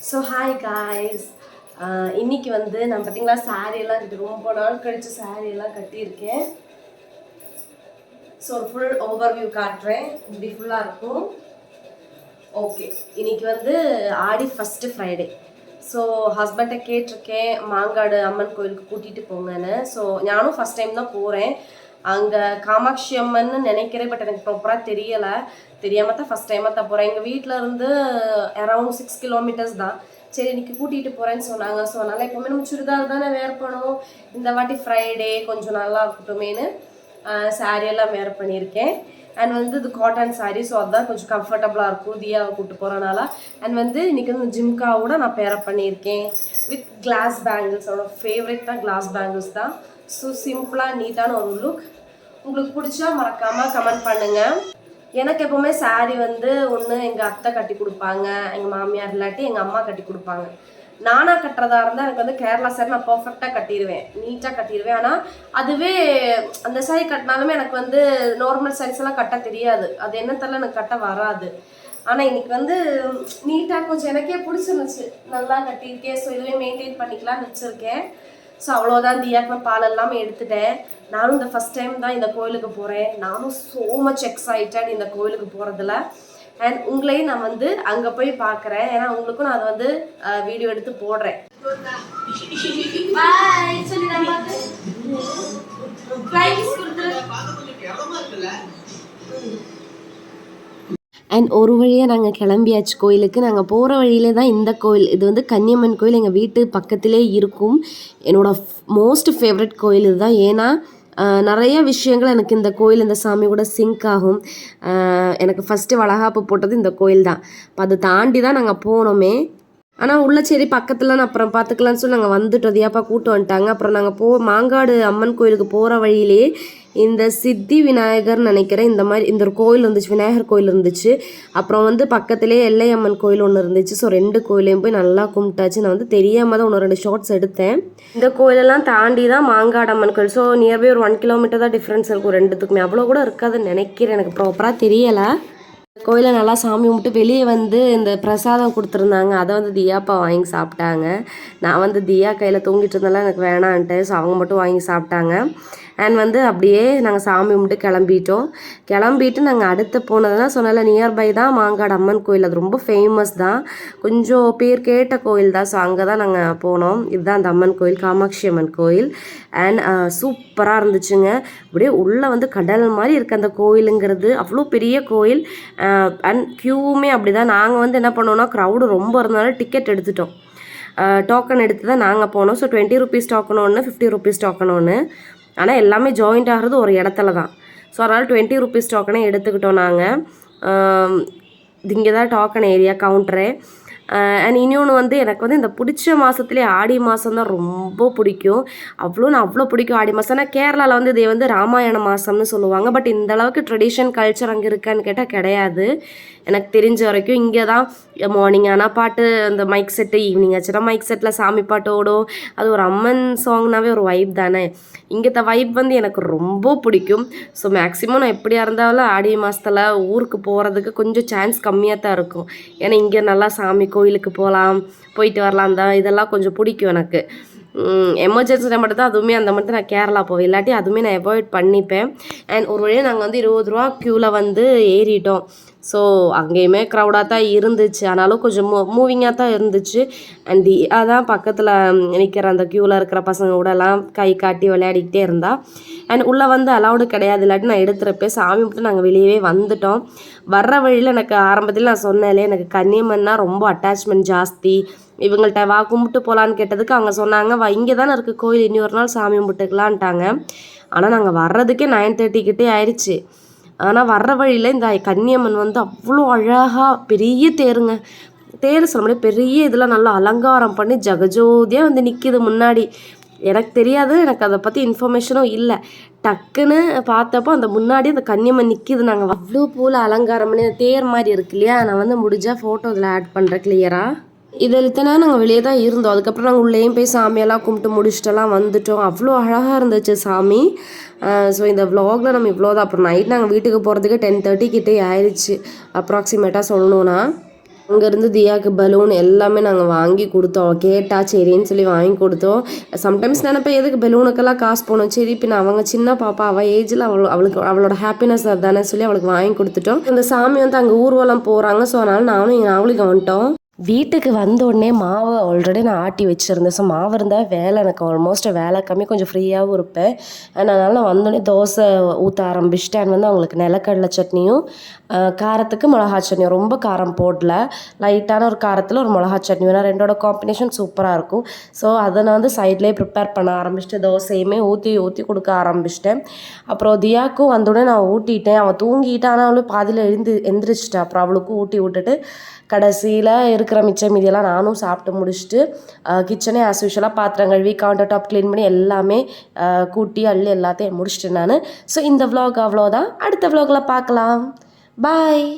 So hi guys, இன்னைக்கு வந்து நான் பார்த்தீங்களா சாரியெல்லாம் கட்டி ரொம்ப நாள் கழித்து சாரியெல்லாம் கட்டியிருக்கேன். ஸோ ஒரு ஃபுல் ஓவர்வியூ காட்டுறேன். இப்படி ஃபுல்லாக இருக்கும். ஓகே, இன்னைக்கு வந்து ஆடி ஃபஸ்ட்டு ஃப்ரைடே. ஸோ ஹஸ்பண்டை கேட்டிருக்கேன் மாங்காடு அம்மன் கோயிலுக்கு கூட்டிகிட்டு போங்கன்னு. ஸோ நானும் ஃபஸ்ட் டைம் தான் போகிறேன். அங்கே காமாட்சி அம்மன்னு நினைக்கிறேன், பட் எனக்கு ப்ராப்பராக தெரியலை. தெரியாமல் தான் ஃபஸ்ட் டைமாக தான் போகிறேன். எங்கள் வீட்டில் இருந்து அரௌண்ட் 6 கிலோமீட்டர்ஸ் தான். சரி இன்னைக்கு கூட்டிகிட்டு போகிறேன்னு சொன்னாங்க. ஸோ அதனால் எப்போவுமே நம்ம சுடிதார் தானே வேர் பண்ணுவோம். இந்த வாட்டி ஃப்ரைடே கொஞ்சம் நல்லா இருக்கட்டுமேனு சாரியெல்லாம் வேர் பண்ணியிருக்கேன். அண்ட் வந்து இது காட்டன் சாரீ, ஸோ அதுதான் கொஞ்சம் கம்ஃபர்டபுளாக இருக்கும் தியாவை கூப்பிட்டு போகிறனால. அண்ட் வந்து இன்றைக்கி வந்து ஜிம்காவோட நான் பேரப் பண்ணியிருக்கேன் வித் கிளாஸ் பேங்கிள்ஸ். அவனோட ஃபேவரட் தான் கிளாஸ் பேங்கிள்ஸ் தான். ஸோ சிம்பிளாக நீட்டான ஒரு லுக். உங்களுக்கு பிடிச்சா மறக்காமல் கமெண்ட் பண்ணுங்கள். எனக்கு எப்போவுமே சாரீ வந்து ஒன்று எங்கள் அத்தை கட்டி கொடுப்பாங்க, எங்கள் மாமியார் இல்லாட்டி எங்கள் அம்மா கட்டி கொடுப்பாங்க. நானாக கட்டுறதா இருந்தால் எனக்கு வந்து கேரளா சாரி நான் பர்ஃபெக்டாக கட்டிடுவேன், நீட்டாக கட்டிடுவேன். ஆனால் அதுவே அந்த சாரீ கட்டினாலுமே எனக்கு வந்து நார்மல் சாரீஸ் எல்லாம் கட்ட தெரியாது. அது என்ன தெரியல, எனக்கு கட்ட வராது. ஆனால் இன்னைக்கு வந்து நீட்டாக கொஞ்சம் எனக்கே பிடிச்சிருந்துச்சு, நல்லா கட்டியிருக்கேன். ஸோ இதுவே மெயின்டைன் பண்ணிக்கலாம்னு வச்சுருக்கேன். ஸோ அவ்வளோதான், தியாக்கு பால் எல்லாமே எடுத்துட்டேன். நானும் இந்த ஃபஸ்ட் டைம் தான் இந்த கோயிலுக்கு போகிறேன். நானும் ஸோ மச் எக்ஸைட்டட் இந்த கோயிலுக்கு போகிறதுல. அண்ட் உங்களையும் நான் வந்து அங்கே போய் பார்க்குறேன். ஏன்னா உங்களுக்கும் நான் அதை வந்து வீடியோ எடுத்து போடுறேன். அண்ட் ஒரு வழியாக நாங்கள் கிளம்பியாச்சு கோயிலுக்கு. நாங்கள் போகிற வழியிலே தான் இந்த கோயில். இது வந்து கன்னியம்மன் கோயில், எங்கள் வீட்டு பக்கத்திலே இருக்கும். என்னோடய மோஸ்ட் ஃபேவரட் கோயில் இதுதான். ஏன்னா நிறைய விஷயங்கள் எனக்கு இந்த கோயில், இந்த சாமி கூட சிங்க் ஆகும். எனக்கு ஃபஸ்ட்டு வளகாப்பு போட்டது இந்த கோயில் தான். இப்போ அதை தாண்டி தான் நாங்கள் போனோமே. ஆனால் உள்ள சரி பக்கத்தில் அப்புறம் பார்த்துக்கலான்னு சொல்லி நாங்கள் வந்துட்டோம். தியாப்பா கூட்டு வந்துட்டாங்க. அப்புறம் நாங்கள் மாங்காடு அம்மன் கோயிலுக்கு போகிற வழியிலே இந்த சித்தி விநாயகர்னு நினைக்கிறேன், இந்த மாதிரி இந்த ஒரு கோயில் இருந்துச்சு, விநாயகர் கோயில் இருந்துச்சு. அப்புறம் வந்து பக்கத்திலே எல்லை அம்மன் கோயில் ஒன்று இருந்துச்சு. ஸோ 2 கோயிலையும் போய் நல்லா கும்பிட்டாச்சு. நான் வந்து தெரியாமல் தான் 1-2 ஷார்ட்ஸ் எடுத்தேன். இந்த கோயிலெல்லாம் தாண்டி தான் மாங்காடு அம்மன் கோயில். ஸோ நியர்பை ஒரு 1 கிலோமீட்டர் தான் டிஃப்ரென்ஸ் இருக்கும் ரெண்டுத்துக்குமே. அவ்வளோ கூட இருக்காதுன்னு நினைக்கிறேன், எனக்கு ப்ராப்பராக தெரியலை. கோயிலை நல்லா சாமி கும்பிட்டு வெளியே வந்து இந்த பிரசாதம் கொடுத்துருந்தாங்க. அதை வந்து தியாப்பா வாங்கி சாப்பிட்டாங்க. நான் வந்து தியா கையில் தூங்கிட்டு இருந்தாலும் எனக்கு வேணான்ட்டு, ஸோ அவங்க மட்டும் வாங்கி சாப்பிட்டாங்க. அண்ட் வந்து அப்படியே நாங்கள் சாமி கும்பிட்டு கிளம்பிட்டு நாங்கள் அடுத்து போனதுன்னா சொன்னால நியர்பை தான் மாங்காடு அம்மன் கோயில். அது ரொம்ப ஃபேமஸ் தான், கொஞ்சம் பேர் கேட்ட கோயில் தான். ஸோ அங்கே தான் நாங்கள் போனோம். இதுதான் அந்த அம்மன் கோயில், காமாட்சி அம்மன் கோயில். அண்ட் சூப்பராக இருந்துச்சுங்க. அப்படியே உள்ளே வந்து கடல் மாதிரி இருக்குது அந்த கோயிலுங்கிறது. அவ்வளோ பெரிய கோயில். அண்ட் க்யூவுமே அப்படி தான். நாங்கள் வந்து என்ன பண்ணோன்னா, க்ரௌடு ரொம்ப இருந்தனால டிக்கெட் எடுத்துட்டோம். டோக்கன் எடுத்து தான் நாங்கள் போனோம். ஸோ 20 ருபீஸ் டோக்கன் ஒன்று, 50 ருபீஸ் டோக்கன் ஒன்று. ஆனால் எல்லாமே ஜாயிண்ட் ஆகிறது ஒரு இடத்துல தான். ஸோ அதனால் 20 ருபீஸ் டோக்கனே எடுத்துக்கிட்டோம் நாங்கள். இங்கே தான் டோக்கன் ஏரியா கவுண்டரு. அண்ட் இன்னொன்று வந்து எனக்கு வந்து இந்த பிடிச்ச மாதத்துலேயே ஆடி மாதம் தான் ரொம்ப பிடிக்கும். நான் அவ்வளோ பிடிக்கும் ஆடி மாதம். ஆனால் கேரளாவில் வந்து இதை வந்து ராமாயண மாதம்னு சொல்லுவாங்க. பட் இந்த அளவுக்கு ட்ரெடிஷன் கல்ச்சர் அங்கே இருக்கான்னு கேட்டால் கிடையாது. எனக்கு தெரிஞ்ச வரைக்கும் இங்கே தான் மார்னிங் ஆனால் பாட்டு, அந்த மைக் செட்டு, ஈவினிங் ஆச்சுன்னா மைக் செட்டில் சாமி பாட்டு ஓடும். அது ஒரு அம்மன் சாங்னாவே ஒரு வைப் தானே. இங்கே வைப் வந்து எனக்கு ரொம்ப பிடிக்கும். ஸோ மேக்ஸிமம் நான் எப்படியா இருந்தாலும் ஆடி மாதத்தில் ஊருக்கு போகிறதுக்கு கொஞ்சம் சான்ஸ் கம்மியாக தான் இருக்கும். ஏன்னா இங்கே நல்லா சாமி கோயிலுக்கு போயிட்டு வரலாம் தான், இதெல்லாம் கொஞ்சம் பிடிக்கும் எனக்கு. எமர்ஜென்சி மட்டும் தான், அதுவுமே அந்த மட்டும் நான் கேரளா போவேன், இல்லாட்டி அதுவுமே நான் அவாய்ட் பண்ணிப்பேன். அண்ட் ஒரு வழியாக நாங்கள் வந்து 20 ரூபா க்யூவில் வந்து ஏறிட்டோம். ஸோ அங்கேயுமே க்ரௌடாக தான் இருந்துச்சு, ஆனாலும் கொஞ்சம் மூவிங்காக தான் இருந்துச்சு. அண்ட் அதான் பக்கத்தில் நிற்கிற அந்த க்யூவில் இருக்கிற பசங்க கூடலாம் கை காட்டி விளையாடிக்கிட்டே இருந்தா. அண்ட் உள்ளே வந்து அலௌடு கிடையாது, இல்லாட்டி நான் எடுத்துகிறப்ப சாமி மட்டும் நாங்கள் வெளியவே வந்துட்டோம். வர்ற வழியில் எனக்கு ஆரம்பத்தில் நான் சொன்னேன்லே, எனக்கு கன்னியம்மன்னா ரொம்ப அட்டாச்மெண்ட் ஜாஸ்தி. இவங்கள்ட்ட வா கும்பிட்டு போகலான்னு கேட்டதுக்கு அவங்க சொன்னாங்க, வா இங்கே தானே இருக்குது கோயில், இனி ஒரு நாள் சாமி கும்பிட்டுக்கலான்ட்டாங்க. ஆனால் நாங்கள் வர்றதுக்கே 9:30 கிட்டே ஆயிடுச்சு. ஆனால் வர்ற வழியில் இந்த கன்னியம்மன் வந்து அவ்வளோ அழகாக பெரிய தேர் சொல்ல முடியாது, பெரிய இதெல்லாம் நல்லா அலங்காரம் பண்ணி ஜகஜோதியாக வந்து நிற்கிது முன்னாடி. எனக்கு தெரியாது, எனக்கு அதை பற்றி இன்ஃபர்மேஷனும் இல்லை. டக்குன்னு பார்த்தப்போ அந்த முன்னாடி அந்த கன்னியம்மன் நிற்கிது. நாங்கள் அவ்வளோ போல் அலங்காரம் பண்ணி தேர் மாதிரி இருக்கு இல்லையா, நான் வந்து முடிஞ்சால் ஃபோட்டோ இதில் ஆட் பண்ணுறேன் கிளியராக. இதில் இத்தனை நாங்கள் வெளியே தான் இருந்தோம். அதுக்கப்புறம் நாங்கள் உள்ளேயும் போய் சாமியெல்லாம் கும்பிட்டு முடிச்சுட்டெல்லாம் வந்துட்டோம். அவ்வளோ அழகாக இருந்துச்சு சாமி. ஸோ இந்த விலாகில் நம்ம இவ்வளோ தான். அப்புறம் நைட் நாங்கள் வீட்டுக்கு போகிறதுக்கு 10:30 கிட்டே ஆயிடுச்சு அப்ராக்சிமேட்டாக சொல்லணுன்னா. அங்கேருந்து தியாவுக்கு பலூன் எல்லாமே நாங்கள் வாங்கி கொடுத்தோம். அவள் கேட்டா சரின்னு சொல்லி வாங்கி கொடுத்தோம். சம்டைம்ஸ் நினைப்பேன் எதுக்கு பலூனுக்கெல்லாம் காசு போகணும், சரி பின்ன அவங்க சின்ன பாப்பா அவள் ஏஜில் அவளுக்கு அவளோட ஹாப்பினஸ் அதுதானே சொல்லி அவளுக்கு வாங்கி கொடுத்துட்டோம். இந்த சாமி வந்து அங்கே ஊர்வலம் போகிறாங்க. ஸோ அதனால் நானும் என் அவளுக்கு வந்துட்டோம். வீட்டுக்கு வந்த உடனே மாவு ஆல்ரெடி நான் ஆட்டி வச்சுருந்தேன். ஸோ மாவு இருந்தால் வேலை எனக்கு ஆல்மோஸ்ட் வேலை கம்மி, கொஞ்சம் ஃப்ரீயாகவும் இருப்பேன். அதனால் நான் வந்தோடனே தோசை ஊற்ற ஆரம்பிச்சிட்டேன். வந்து அவங்களுக்கு நிலக்கடலை சட்னியும் காரத்துக்கு மிளகா சட்னியும், ரொம்ப காரம் போடல, லைட்டான ஒரு காரத்தில் ஒரு மிளகா சட்னி, ஏன்னா ரெண்டோட காம்பினேஷன் சூப்பராக இருக்கும். ஸோ அதை நான் வந்து சைட்லேயே ப்ரிப்பேர் பண்ண ஆரம்பிச்சிட்டு தோசையுமே ஊற்றி ஊற்றி கொடுக்க ஆரம்பிச்சிட்டேன். அப்புறம் தியாவுக்கும் வந்தோடனே நான் ஊட்டிட்டேன். அவள் தூங்கிட்டான், ஆனால் அவளும் பாதியில் எந்திரிச்சிட்டேன். அப்புறம் அவளுக்கும் ஊட்டி விட்டுட்டு கடைசியில் இருக்கிற மிச்சம் மீதியெல்லாம் நானும் சாப்பிட்டு முடிச்சுட்டு கிச்சனே ஆஸ் யூஷுவலாக பாத்திரம் கழுவி கவுண்டர் டாப் க்ளீன் பண்ணி எல்லாமே கூட்டி அள்ளி எல்லாத்தையும் முடிச்சிட்டேன் நான். ஸோ இந்த vlog அவ்வளோதான். அடுத்த vlogல பார்க்கலாம். பாய்.